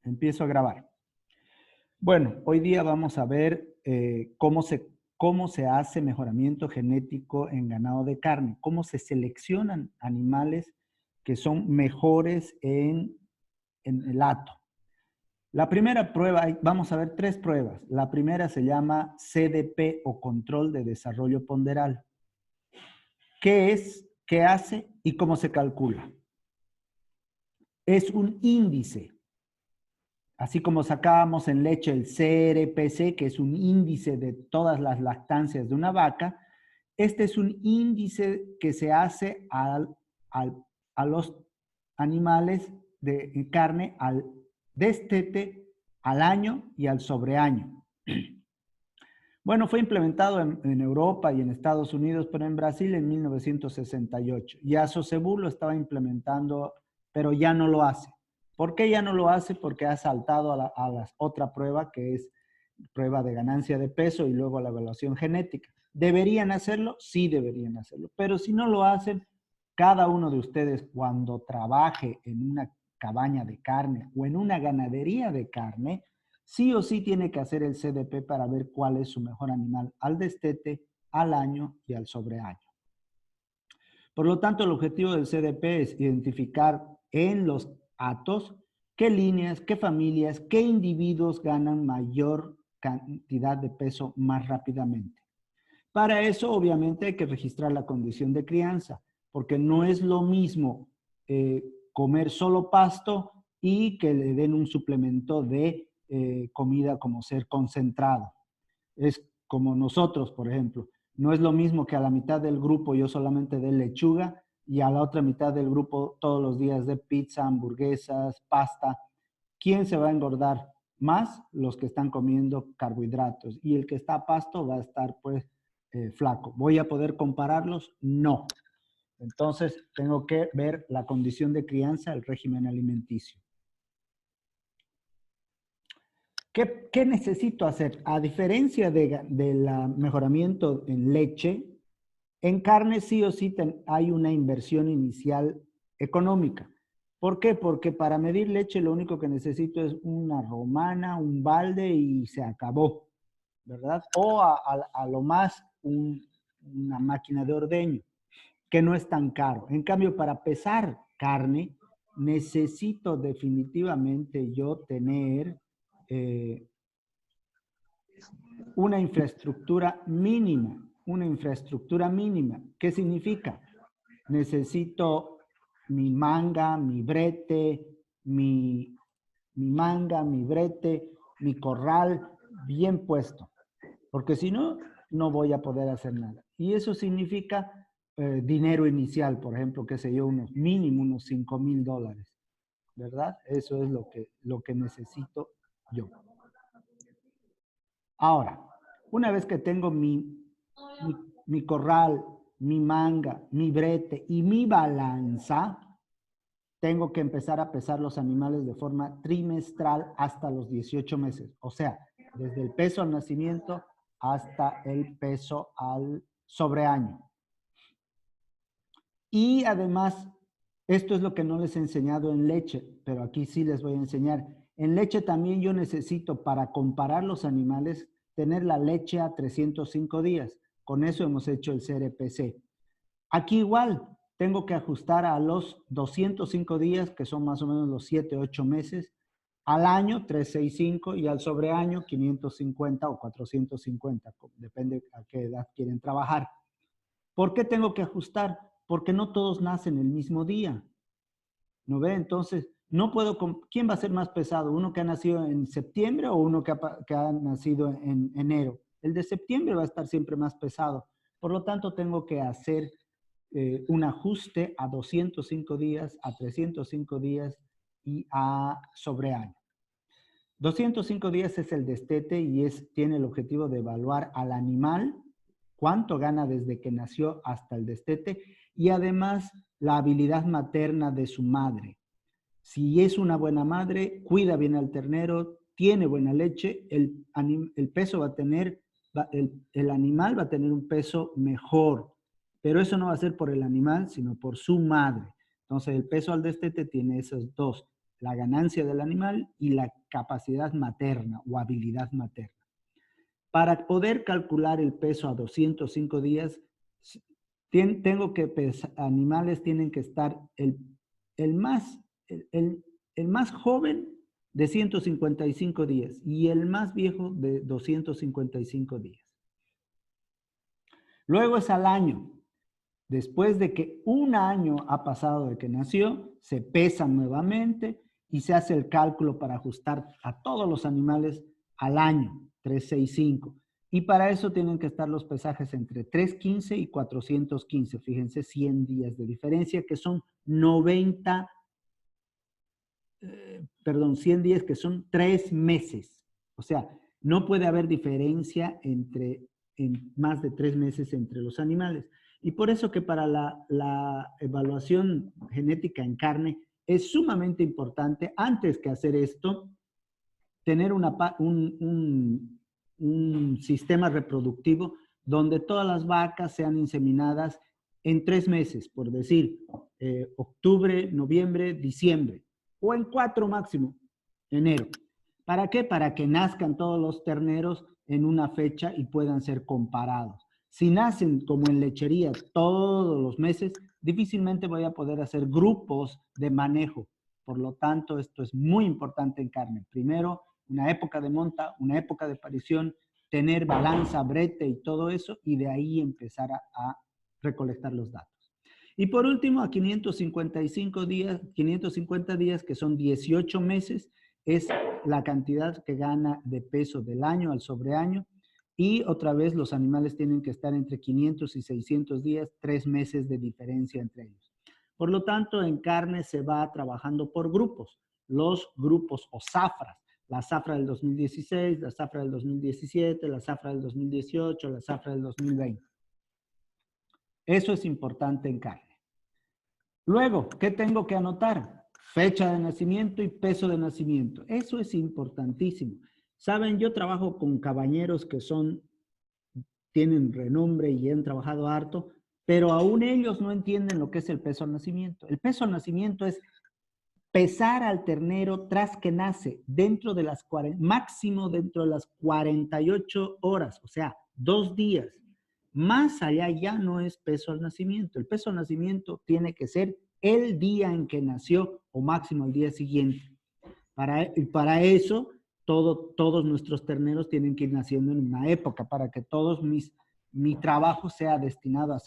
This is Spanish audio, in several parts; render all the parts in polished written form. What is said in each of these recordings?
Empiezo a grabar. Bueno, hoy día vamos a ver cómo se hace mejoramiento genético en ganado de carne, cómo se seleccionan animales que son mejores en el hato. La primera prueba, vamos a ver 3 pruebas. La primera se llama CDP o Control de Desarrollo Ponderal. ¿Qué es? ¿Qué hace? ¿Y cómo se calcula? Es un índice. Así como sacábamos en leche el CRPC, que es un índice de todas las lactancias de una vaca, este es un índice que se hace a los animales de carne al destete, al año y al sobreaño. Bueno, fue implementado en Europa y en Estados Unidos, pero en Brasil en 1968. Y Asocebú lo estaba implementando, pero ya no lo hace. ¿Por qué ya no lo hace? Porque ha saltado a la otra prueba, que es prueba de ganancia de peso y luego la evaluación genética. ¿Deberían hacerlo? Sí, deberían hacerlo. Pero si no lo hacen, cada uno de ustedes cuando trabaje en una cabaña de carne o en una ganadería de carne, sí o sí tiene que hacer el CDP para ver cuál es su mejor animal al destete, al año y al sobreaño. Por lo tanto, el objetivo del CDP es identificar en los hatos qué líneas, qué familias, qué individuos ganan mayor cantidad de peso más rápidamente. Para eso, obviamente, hay que registrar la condición de crianza, porque no es lo mismo comer solo pasto y que le den un suplemento de comida como ser concentrado. Es como nosotros, por ejemplo. No es lo mismo que a la mitad del grupo yo solamente dé lechuga y a la otra mitad del grupo todos los días de pizza, hamburguesas, pasta. ¿Quién se va a engordar más? Los que están comiendo carbohidratos. Y el que está a pasto va a estar pues flaco. ¿Voy a poder compararlos? No. Entonces tengo que ver la condición de crianza, el régimen alimenticio. ¿Qué necesito hacer? A diferencia del mejoramiento en leche, en carne sí o sí hay una inversión inicial económica. ¿Por qué? Porque para medir leche lo único que necesito es una romana, un balde y se acabó, ¿verdad? O a lo más una máquina de ordeño, que no es tan caro. En cambio, para pesar carne, necesito definitivamente yo tener una infraestructura mínima. Una infraestructura mínima. ¿Qué significa? Necesito mi manga, mi brete, mi manga, mi brete, mi corral bien puesto. Porque si no, no voy a poder hacer nada. Y eso significa dinero inicial, por ejemplo, qué sé yo, mínimo unos $5,000, ¿verdad? Eso es lo que necesito yo. Ahora, una vez que tengo mi corral, mi manga, mi brete y mi balanza, tengo que empezar a pesar los animales de forma trimestral hasta los 18 meses. O sea, desde el peso al nacimiento hasta el peso al sobreaño. Y además, esto es lo que no les he enseñado en leche, pero aquí sí les voy a enseñar. En leche también yo necesito, para comparar los animales, tener la leche a 305 días. Con eso hemos hecho el CRPC. Aquí igual, tengo que ajustar a los 205 días, que son más o menos los 7, 8 meses, al año 365 y al sobreaño 550 o 450, depende a qué edad quieren trabajar. ¿Por qué tengo que ajustar? Porque no todos nacen el mismo día. ¿No ve? Entonces, no puedo... ¿Quién va a ser más pesado? ¿Uno que ha nacido en septiembre o uno que ha nacido en enero? El de septiembre va a estar siempre más pesado. Por lo tanto, tengo que hacer un ajuste a 205 días, a 305 días y a sobreaño. 205 días es el destete y tiene el objetivo de evaluar al animal cuánto gana desde que nació hasta el destete y además la habilidad materna de su madre. Si es una buena madre, cuida bien al ternero, tiene buena leche, el peso va a tener, el animal va a tener un peso mejor, pero eso no va a ser por el animal, sino por su madre. Entonces el peso al destete tiene esos dos. la ganancia del animal y la capacidad materna o habilidad materna. Para poder calcular el peso a 205 días, animales tienen que estar el más joven de 155 días y el más viejo de 255 días. Luego es al año. Después de que un año ha pasado de que nació, se pesa nuevamente y se hace el cálculo para ajustar a todos los animales al año, 365. Y para eso tienen que estar los pesajes entre 315 y 415. Fíjense, 100 días de diferencia, que son 100 días que son 3 meses. O sea, no puede haber diferencia en más de 3 meses entre los animales. Y por eso que para la evaluación genética en carne es sumamente importante, antes que hacer esto, tener un sistema reproductivo donde todas las vacas sean inseminadas en 3 meses, por decir, octubre, noviembre, diciembre, o en 4 máximo, enero. ¿Para qué? Para que nazcan todos los terneros en una fecha y puedan ser comparados. Si nacen como en lechería todos los meses, difícilmente voy a poder hacer grupos de manejo. Por lo tanto, esto es muy importante en carne. Primero, una época de monta, una época de parición, tener balanza, brete y todo eso, y de ahí empezar a recolectar los datos. Y por último, a 550 días, que son 18 meses, es la cantidad que gana de peso del año al sobreaño. Y otra vez los animales tienen que estar entre 500 y 600 días, 3 meses de diferencia entre ellos. Por lo tanto, en carne se va trabajando por grupos, los grupos o zafras. La zafra del 2016, la zafra del 2017, la zafra del 2018, la zafra del 2020. Eso es importante en carne. Luego, ¿qué tengo que anotar? Fecha de nacimiento y peso de nacimiento. Eso es importantísimo. Saben, yo trabajo con cabañeros que tienen renombre y han trabajado harto, pero aún ellos no entienden lo que es el peso al nacimiento. El peso al nacimiento es pesar al ternero tras que nace máximo dentro de las 48 horas, o sea, 2 días. Más allá ya no es peso al nacimiento. El peso al nacimiento tiene que ser el día en que nació o máximo el día siguiente. Para eso, todos nuestros terneros tienen que ir naciendo en una época para que mi trabajo sea destinado a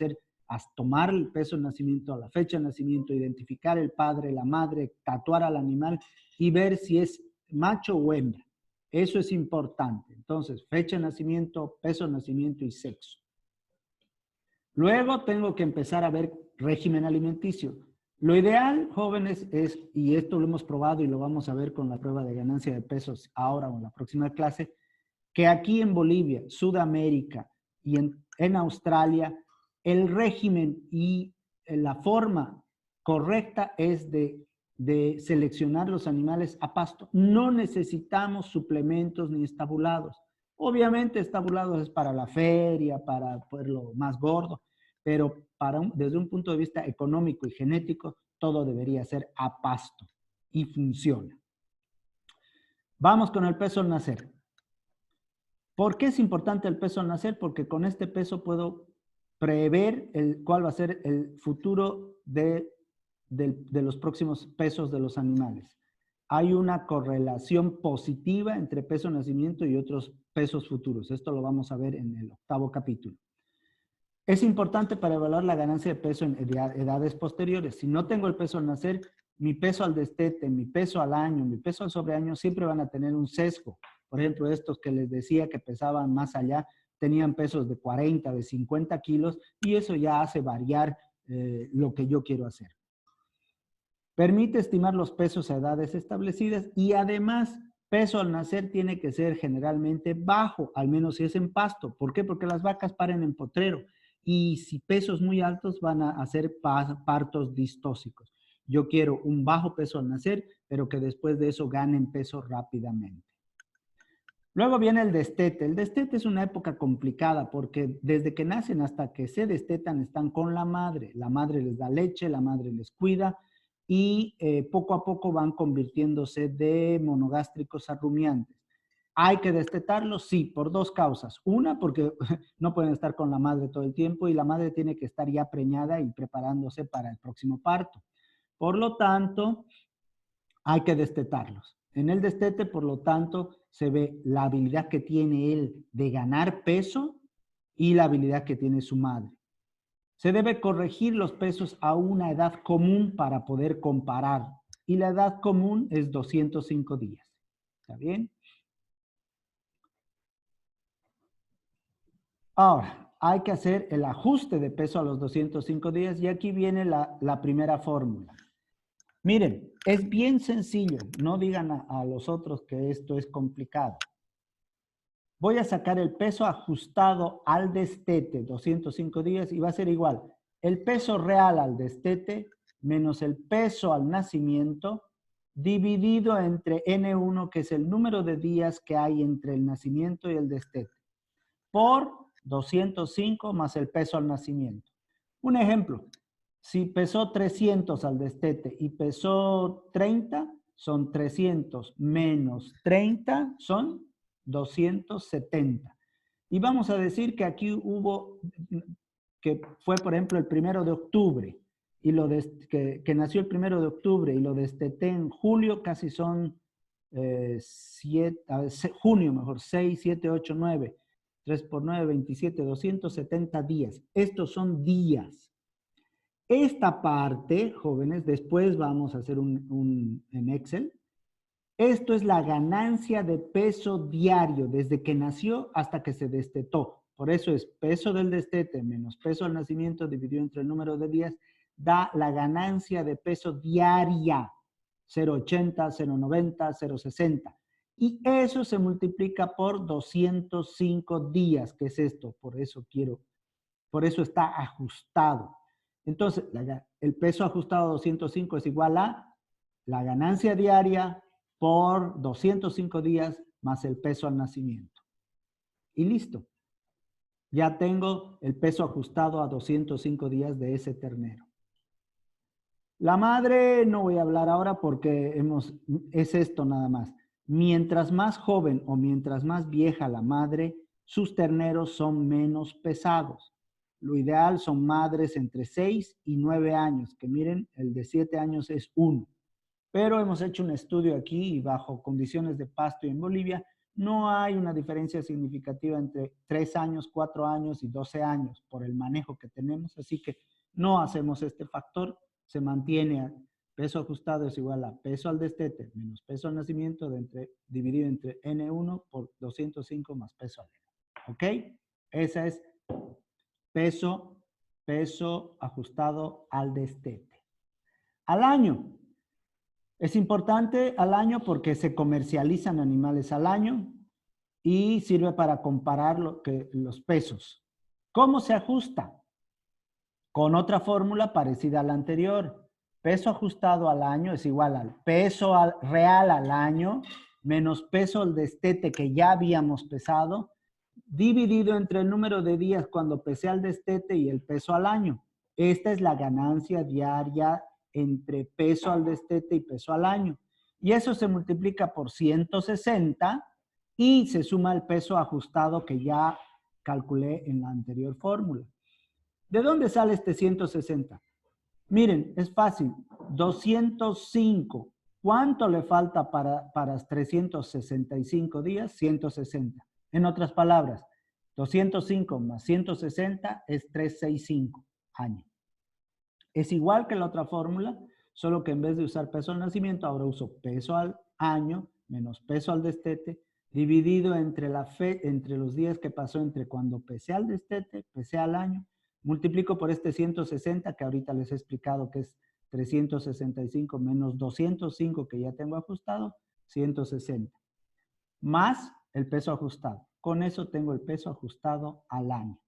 tomar el peso de nacimiento, a la fecha de nacimiento, identificar el padre, la madre, tatuar al animal y ver si es macho o hembra. Eso es importante. Entonces, fecha de nacimiento, peso de nacimiento y sexo. Luego tengo que empezar a ver régimen alimenticio. Lo ideal, jóvenes, y esto lo hemos probado y lo vamos a ver con la prueba de ganancia de pesos ahora o en la próxima clase, que aquí en Bolivia, Sudamérica y en Australia, el régimen y la forma correcta es de seleccionar los animales a pasto. No necesitamos suplementos ni estabulados. Obviamente estabulados es para la feria, para ponerlo más gordo, pero desde un punto de vista económico y genético, todo debería ser a pasto y funciona. Vamos con el peso al nacer. ¿Por qué es importante el peso al nacer? Porque con este peso puedo prever cuál va a ser el futuro de los próximos pesos de los animales. Hay una correlación positiva entre peso de nacimiento y otros pesos futuros. Esto lo vamos a ver en el 8º capítulo. Es importante para evaluar la ganancia de peso en edades posteriores. Si no tengo el peso al nacer, mi peso al destete, mi peso al año, mi peso al sobreaño siempre van a tener un sesgo. Por ejemplo, estos que les decía que pesaban más allá, tenían pesos de 40, de 50 kilos y eso ya hace variar lo que yo quiero hacer. Permite estimar los pesos a edades establecidas y además peso al nacer tiene que ser generalmente bajo, al menos si es en pasto. ¿Por qué? Porque las vacas paren en potrero y si pesos muy altos van a hacer partos distóxicos. Yo quiero un bajo peso al nacer, pero que después de eso ganen peso rápidamente. Luego viene el destete. El destete es una época complicada porque desde que nacen hasta que se destetan están con la madre. La madre les da leche, la madre les cuida y poco a poco van convirtiéndose de monogástricos a rumiantes. ¿Hay que destetarlos? Sí, por dos causas. Una, porque no pueden estar con la madre todo el tiempo y la madre tiene que estar ya preñada y preparándose para el próximo parto. Por lo tanto, hay que destetarlos. En el destete, por lo tanto, se ve la habilidad que tiene él de ganar peso y la habilidad que tiene su madre. Se debe corregir los pesos a una edad común para poder comparar. Y la edad común es 205 días. ¿Está bien? Ahora, hay que hacer el ajuste de peso a los 205 días y aquí viene la primera fórmula. Miren, es bien sencillo. No digan a los otros que esto es complicado. Voy a sacar el peso ajustado al destete, 205 días, y va a ser igual. El peso real al destete menos el peso al nacimiento dividido entre N1, que es el número de días que hay entre el nacimiento y el destete, por 205 más el peso al nacimiento. Un ejemplo, si pesó 300 al destete y pesó 30, son 300 menos 30, son 270. Y vamos a decir que aquí hubo, que fue por ejemplo el 1 de octubre, y que nació el 1 de octubre y lo desteté en julio, casi son junio mejor, 6, 7, 8, 9. 3 por 9, 27, 270 días. Estos son días. Esta parte, jóvenes, después vamos a hacer en Excel. Esto es la ganancia de peso diario desde que nació hasta que se destetó. Por eso es peso del destete menos peso al nacimiento dividido entre el número de días, da la ganancia de peso diaria, 0,80, 0,90, 0,60. Y eso se multiplica por 205 días, que es esto, por eso está ajustado. Entonces, el peso ajustado a 205 es igual a la ganancia diaria por 205 días más el peso al nacimiento. Y listo. Ya tengo el peso ajustado a 205 días de ese ternero. La madre no voy a hablar ahora porque es esto nada más. Mientras más joven o mientras más vieja la madre, sus terneros son menos pesados. Lo ideal son madres entre 6 y 9 años, que miren, el de 7 años es 1. Pero hemos hecho un estudio aquí y bajo condiciones de pasto y en Bolivia, no hay una diferencia significativa entre 3 años, 4 años y 12 años por el manejo que tenemos, así que no hacemos este factor, se mantiene peso ajustado es igual a peso al destete menos peso al nacimiento dividido entre N1 por 205 más peso al N. ¿Ok? Esa es peso ajustado al destete. Al año. Es importante al año porque se comercializan animales al año y sirve para comparar los pesos. ¿Cómo se ajusta? Con otra fórmula parecida a la anterior. Peso ajustado al año es igual al peso real al año menos peso al destete que ya habíamos pesado, dividido entre el número de días cuando pesé al destete y el peso al año. Esta es la ganancia diaria entre peso al destete y peso al año. Y eso se multiplica por 160 y se suma el peso ajustado que ya calculé en la anterior fórmula. ¿De dónde sale este 160? Miren, es fácil. 205. ¿Cuánto le falta para 365 días? 160. En otras palabras, 205 más 160 es 365 años. Es igual que la otra fórmula, solo que en vez de usar peso al nacimiento, ahora uso peso al año menos peso al destete, dividido entre los días que pasó entre cuando pesé al destete, pesé al año, multiplico por este 160 que ahorita les he explicado que es 365 menos 205 que ya tengo ajustado, 160. Más el peso ajustado. Con eso tengo el peso ajustado al año.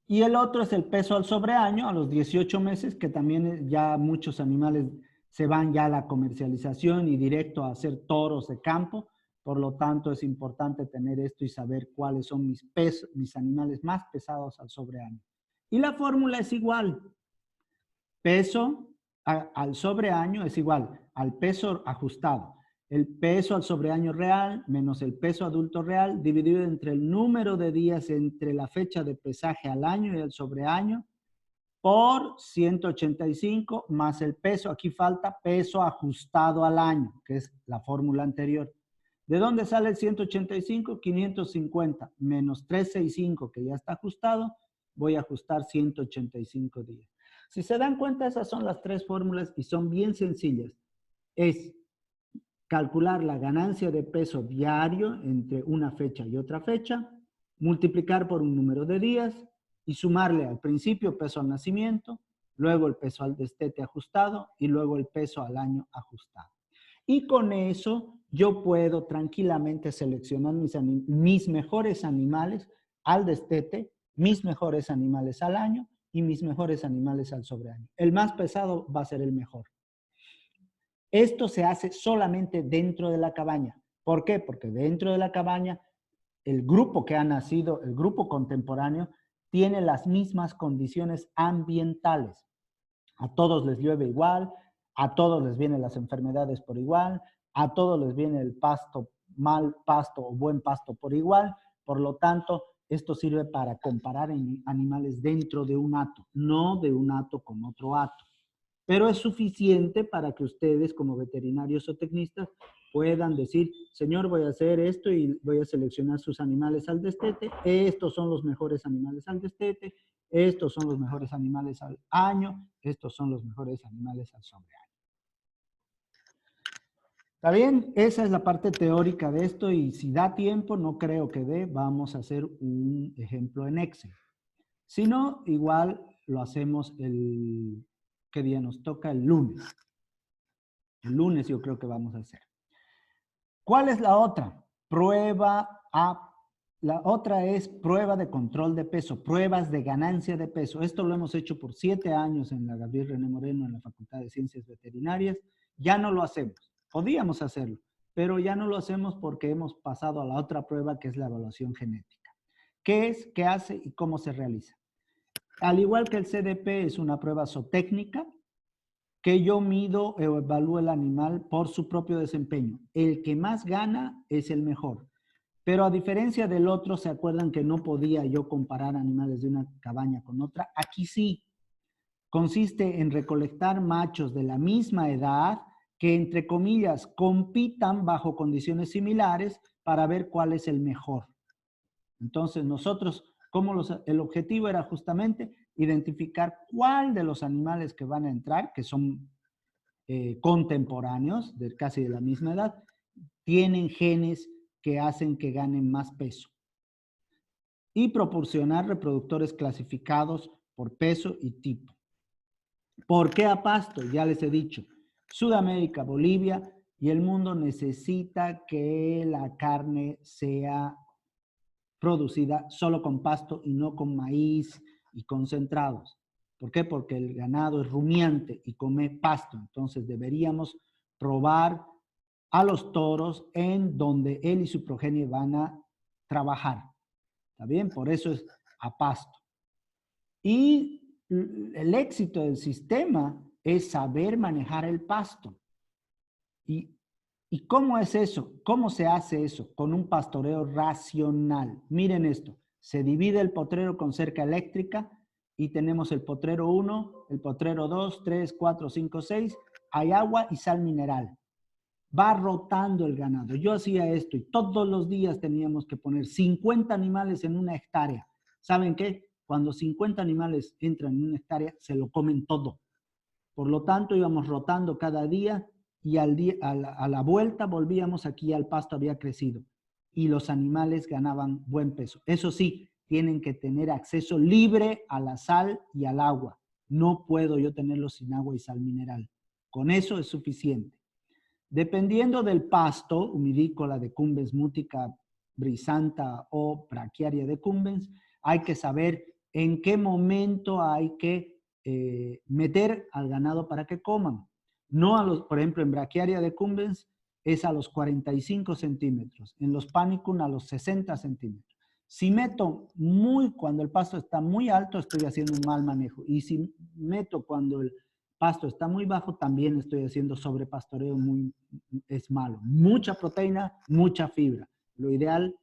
Y el otro es el peso al sobreaño, a los 18 meses, que también ya muchos animales se van ya a la comercialización y directo a hacer toros de campo. Por lo tanto, es importante tener esto y saber cuáles son mis animales más pesados al sobreaño. Y la fórmula es igual. Peso al sobreaño es igual al peso ajustado. El peso al sobreaño real menos el peso adulto real dividido entre el número de días entre la fecha de pesaje al año y el sobreaño por 185 más el peso. Aquí falta peso ajustado al año, que es la fórmula anterior. ¿De dónde sale el 185? 550 menos 365, que ya está ajustado. Voy a ajustar 185 días. Si se dan cuenta, esas son las tres fórmulas y son bien sencillas. Es calcular la ganancia de peso diario entre una fecha y otra fecha, multiplicar por un número de días y sumarle al principio peso al nacimiento, luego el peso al destete ajustado y luego el peso al año ajustado. Y con eso yo puedo tranquilamente seleccionar mis mejores animales al destete, mis mejores animales al año y mis mejores animales al sobreaño. El más pesado va a ser el mejor. Esto se hace solamente dentro de la cabaña. ¿Por qué? Porque dentro de la cabaña, el grupo que ha nacido, el grupo contemporáneo, tiene las mismas condiciones ambientales. A todos les llueve igual, a todos les vienen las enfermedades por igual, a todos les viene el pasto, mal pasto o buen pasto por igual. Por lo tanto, esto sirve para comparar animales dentro de un hato, no de un hato con otro hato. Pero es suficiente para que ustedes como veterinarios o tecnistas puedan decir, señor, voy a hacer esto y voy a seleccionar sus animales al destete. Estos son los mejores animales al destete. Estos son los mejores animales al año. Estos son los mejores animales al sobreaño. ¿Está bien? Esa es la parte teórica de esto y si da tiempo, no creo que dé, vamos a hacer un ejemplo en Excel. Si no, igual lo hacemos ¿qué día nos toca? El lunes. El lunes yo creo que vamos a hacer. ¿Cuál es la otra? La otra es prueba de control de peso, pruebas de ganancia de peso. Esto lo hemos hecho por 7 años en la Gabriel René Moreno, en la Facultad de Ciencias Veterinarias. Ya no lo hacemos. Podíamos hacerlo, pero ya no lo hacemos porque hemos pasado a la otra prueba que es la evaluación genética. ¿Qué es? ¿Qué hace? ¿Y cómo se realiza? Al igual que el CDP es una prueba zootécnica, que yo mido o evalúo el animal por su propio desempeño. El que más gana es el mejor. Pero a diferencia del otro, ¿se acuerdan que no podía yo comparar animales de una cabaña con otra? Aquí sí. Consiste en recolectar machos de la misma edad que, entre comillas, compitan bajo condiciones similares para ver cuál es el mejor. Entonces nosotros, el objetivo era justamente identificar cuál de los animales que van a entrar, que son contemporáneos, casi de la misma edad, tienen genes que hacen que ganen más peso. Y proporcionar reproductores clasificados por peso y tipo. ¿Por qué a pasto? Ya les he dicho, Sudamérica, Bolivia y el mundo necesita que la carne sea producida solo con pasto y no con maíz y concentrados. ¿Por qué? Porque el ganado es rumiante y come pasto. Entonces deberíamos probar a los toros en donde él y su progenie van a trabajar. ¿Está bien? Por eso es a pasto. Y el éxito del sistema es saber manejar el pasto. ¿Y cómo es eso? ¿Cómo se hace eso? Con un pastoreo racional. Miren esto. Se divide el potrero con cerca eléctrica y tenemos el potrero 1, el potrero 2, 3, 4, 5, 6. Hay agua y sal mineral. Va rotando el ganado. Yo hacía esto y todos los días teníamos que poner 50 animales en una hectárea. ¿Saben qué? Cuando 50 animales entran en una hectárea, se lo comen todo. Por lo tanto, íbamos rotando cada día y a la vuelta volvíamos, aquí al pasto había crecido y los animales ganaban buen peso. Eso sí, tienen que tener acceso libre a la sal y al agua. No puedo yo tenerlos sin agua y sal mineral. Con eso es suficiente. Dependiendo del pasto, humidícola, decumbens, mútica, brisanta o braquiaria decumbens, hay que saber en qué momento hay que meter al ganado para que coman. No por ejemplo, en braquiaria decumbens es a los 45 centímetros, en los panicum a los 60 centímetros. Si meto cuando el pasto está muy alto, estoy haciendo un mal manejo. Y si meto cuando el pasto está muy bajo, también estoy haciendo sobrepastoreo, es malo. Mucha proteína, mucha fibra. Lo ideal,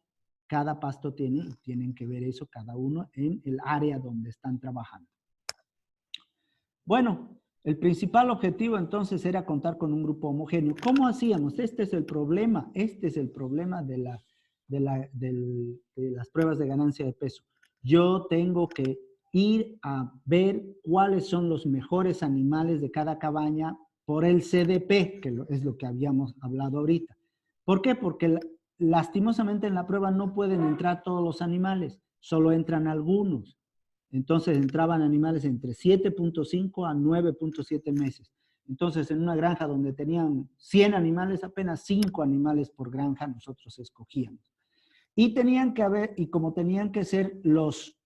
cada pasto tienen que ver eso cada uno en el área donde están trabajando. Bueno, el principal objetivo entonces era contar con un grupo homogéneo. ¿Cómo hacíamos? Este es el problema de las pruebas de ganancia de peso. Yo tengo que ir a ver cuáles son los mejores animales de cada cabaña por el CDP, que es lo que habíamos hablado ahorita. ¿Por qué? Porque lastimosamente en la prueba no pueden entrar todos los animales, solo entran algunos. Entonces entraban animales entre 7.5 a 9.7 meses. Entonces, en una granja donde tenían 100 animales, apenas 5 animales por granja nosotros escogíamos. Y como tenían que ser los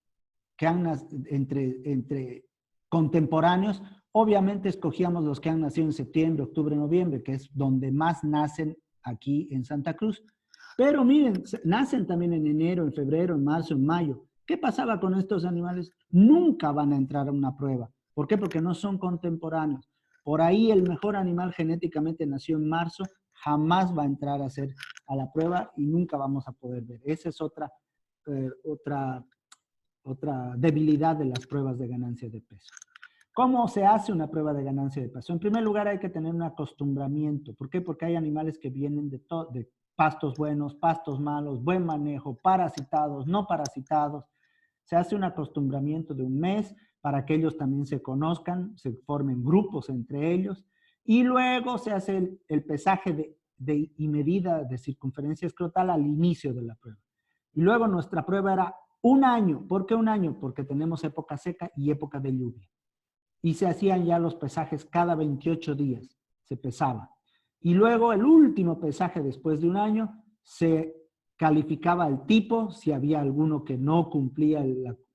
que han entre contemporáneos, obviamente escogíamos los que han nacido en septiembre, octubre, noviembre, que es donde más nacen aquí en Santa Cruz. Pero miren, nacen también en enero, en febrero, en marzo, en mayo. ¿Qué pasaba con estos animales? Nunca van a entrar a una prueba. ¿Por qué? Porque no son contemporáneos. Por ahí el mejor animal genéticamente nació en marzo, jamás va a entrar a la prueba y nunca vamos a poder ver. Esa es otra debilidad de las pruebas de ganancia de peso. ¿Cómo se hace una prueba de ganancia de peso? En primer lugar hay que tener un acostumbramiento. ¿Por qué? Porque hay animales que vienen de pastos buenos, pastos malos, buen manejo, parasitados, no parasitados. Se hace un acostumbramiento de un mes para que ellos también se conozcan, se formen grupos entre ellos, y luego se hace el pesaje y medida de circunferencia escrotal al inicio de la prueba. Y luego nuestra prueba era un año. ¿Por qué un año? Porque tenemos época seca y época de lluvia. Y se hacían ya los pesajes cada 28 días, se pesaba. Y luego el último pesaje después de un año se calificaba el tipo, si había alguno que no cumplía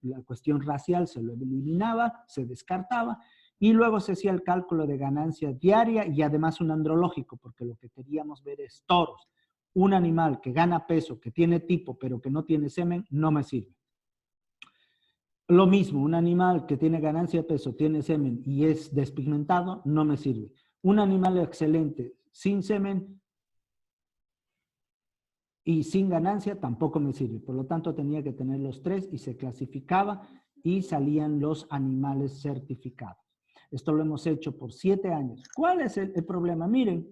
la cuestión racial, se lo eliminaba, se descartaba, y luego se hacía el cálculo de ganancia diaria y además un andrológico, porque lo que queríamos ver es toros. Un animal que gana peso, que tiene tipo, pero que no tiene semen, no me sirve. Lo mismo, un animal que tiene ganancia de peso, tiene semen y es despigmentado, no me sirve. Un animal excelente sin semen y sin ganancia tampoco me sirve. Por lo tanto, tenía que tener los tres y se clasificaba y salían los animales certificados. Esto lo hemos hecho por 7 años. ¿Cuál es el problema? Miren,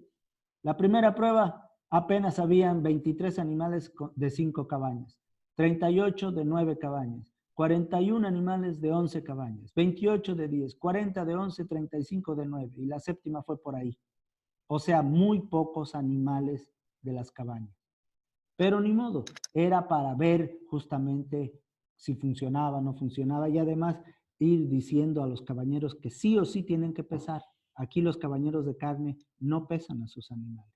la primera prueba apenas habían 23 animales de 5 cabañas, 38 de 9 cabañas, 41 animales de 11 cabañas, 28 de 10, 40 de 11, 35 de 9 y la séptima fue por ahí. O sea, muy pocos animales de las cabañas. Pero ni modo, era para ver justamente si funcionaba o no funcionaba y además ir diciendo a los cabañeros que sí o sí tienen que pesar. Aquí los cabañeros de carne no pesan a sus animales.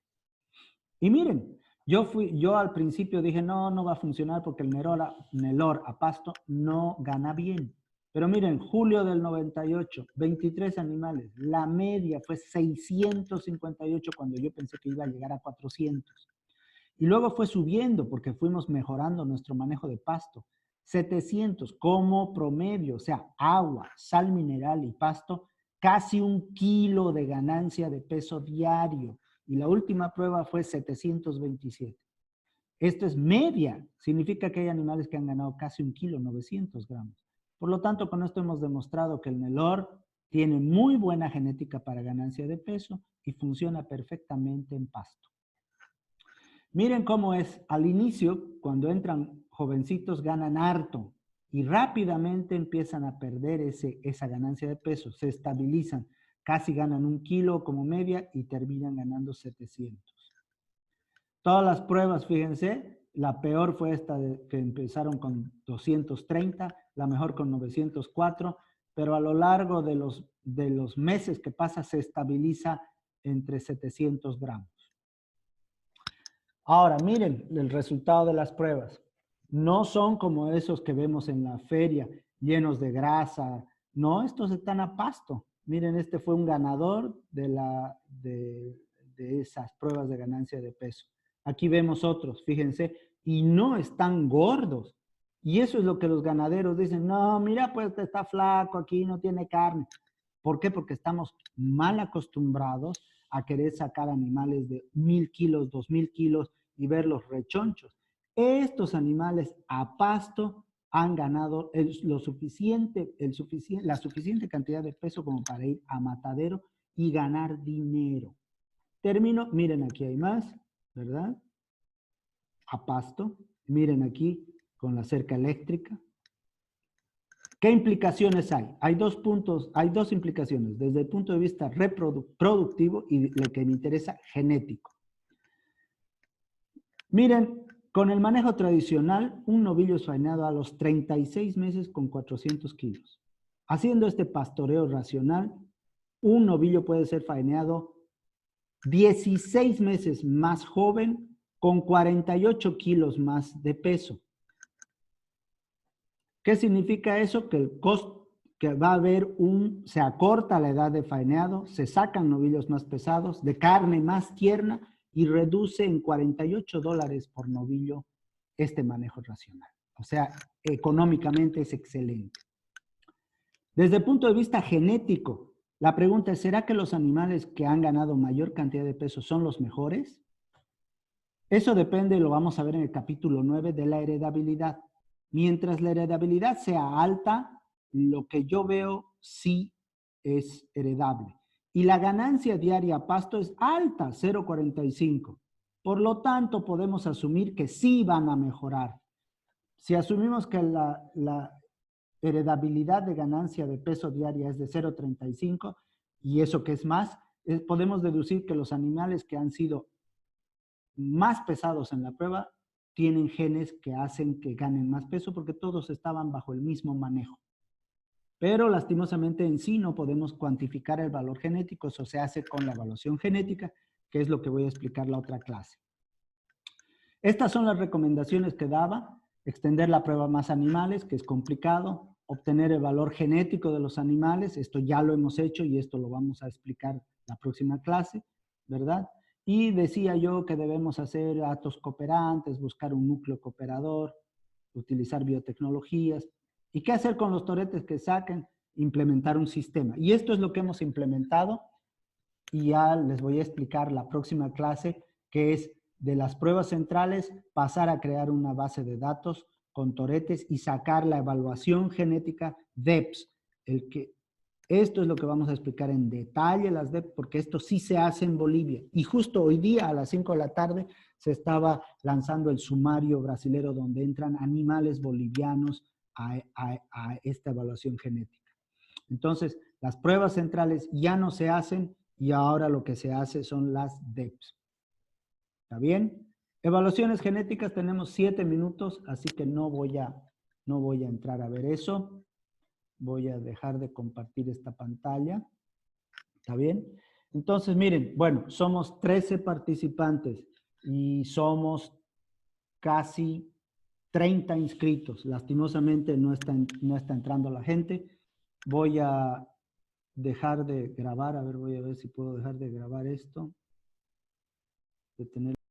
Y miren, yo al principio dije, no va a funcionar porque el Nelor a pasto no gana bien. Pero miren, julio del 98, 23 animales. La media fue 658 cuando yo pensé que iba a llegar a 400. Y luego fue subiendo porque fuimos mejorando nuestro manejo de pasto. 700 como promedio, o sea, agua, sal mineral y pasto, casi 1 kilo de ganancia de peso diario. Y la última prueba fue 727. Esto es media, significa que hay animales que han ganado casi 1 kilo, 900 gramos. Por lo tanto, con esto hemos demostrado que el Nelor tiene muy buena genética para ganancia de peso y funciona perfectamente en pasto. Miren cómo es, al inicio, cuando entran jovencitos, ganan harto y rápidamente empiezan a perder esa ganancia de peso, se estabilizan, casi ganan 1 kilo como media y terminan ganando 700. Todas las pruebas, fíjense, la peor fue esta que empezaron con 230, la mejor con 904, pero a lo largo de los meses que pasa se estabiliza entre 700 gramos. Ahora, miren el resultado de las pruebas. No son como esos que vemos en la feria, llenos de grasa. No, estos están a pasto. Miren, este fue un ganador de esas pruebas de ganancia de peso. Aquí vemos otros, fíjense, y no están gordos. Y eso es lo que los ganaderos dicen, no, mira, pues está flaco, aquí no tiene carne. ¿Por qué? Porque estamos mal acostumbrados a querer sacar animales de 1,000 kilos, 2,000 kilos y verlos rechonchos. Estos animales a pasto han ganado la suficiente cantidad de peso como para ir a matadero y ganar dinero. Termino, miren aquí hay más, ¿verdad? A pasto, miren aquí con la cerca eléctrica. ¿Qué implicaciones hay? Hay dos implicaciones, desde el punto de vista productivo y lo que me interesa, genético. Miren, con el manejo tradicional, un novillo es faenado a los 36 meses con 400 kilos. Haciendo este pastoreo racional, un novillo puede ser faeneado 16 meses más joven con 48 kilos más de peso. ¿Qué significa eso? Que el costo, que va a haber se acorta la edad de faeneado, se sacan novillos más pesados, de carne más tierna y reduce en $48 por novillo este manejo racional. O sea, económicamente es excelente. Desde el punto de vista genético, la pregunta es, ¿será que los animales que han ganado mayor cantidad de peso son los mejores? Eso depende, lo vamos a ver en el capítulo 9 de la heredabilidad. Mientras la heredabilidad sea alta, lo que yo veo sí es heredable. Y la ganancia diaria a pasto es alta, 0,45. Por lo tanto, podemos asumir que sí van a mejorar. Si asumimos que la heredabilidad de ganancia de peso diaria es de 0,35, y eso que es más, podemos deducir que los animales que han sido más pesados en la prueba tienen genes que hacen que ganen más peso porque todos estaban bajo el mismo manejo. Pero lastimosamente en sí no podemos cuantificar el valor genético, eso se hace con la evaluación genética, que es lo que voy a explicar la otra clase. Estas son las recomendaciones que daba: extender la prueba a más animales, que es complicado, obtener el valor genético de los animales, esto ya lo hemos hecho y esto lo vamos a explicar la próxima clase, ¿verdad? Y decía yo que debemos hacer actos cooperantes, buscar un núcleo cooperador, utilizar biotecnologías. ¿Y qué hacer con los toretes que saquen? Implementar un sistema. Y esto es lo que hemos implementado y ya les voy a explicar la próxima clase, que es de las pruebas centrales pasar a crear una base de datos con toretes y sacar la evaluación genética DEPS. Esto es lo que vamos a explicar en detalle, las DEPS, porque esto sí se hace en Bolivia. Y justo hoy día a las 5 de la tarde se estaba lanzando el sumario brasilero donde entran animales bolivianos a esta evaluación genética. Entonces, las pruebas centrales ya no se hacen y ahora lo que se hace son las DEPS. ¿Está bien? Evaluaciones genéticas tenemos 7 minutos, así que no voy a entrar a ver eso. Voy a dejar de compartir esta pantalla. ¿Está bien? Entonces, miren, bueno, somos 13 participantes y somos casi 30 inscritos. Lastimosamente no está entrando la gente. Voy a dejar de grabar, a ver, voy a ver si puedo dejar de grabar esto. De tener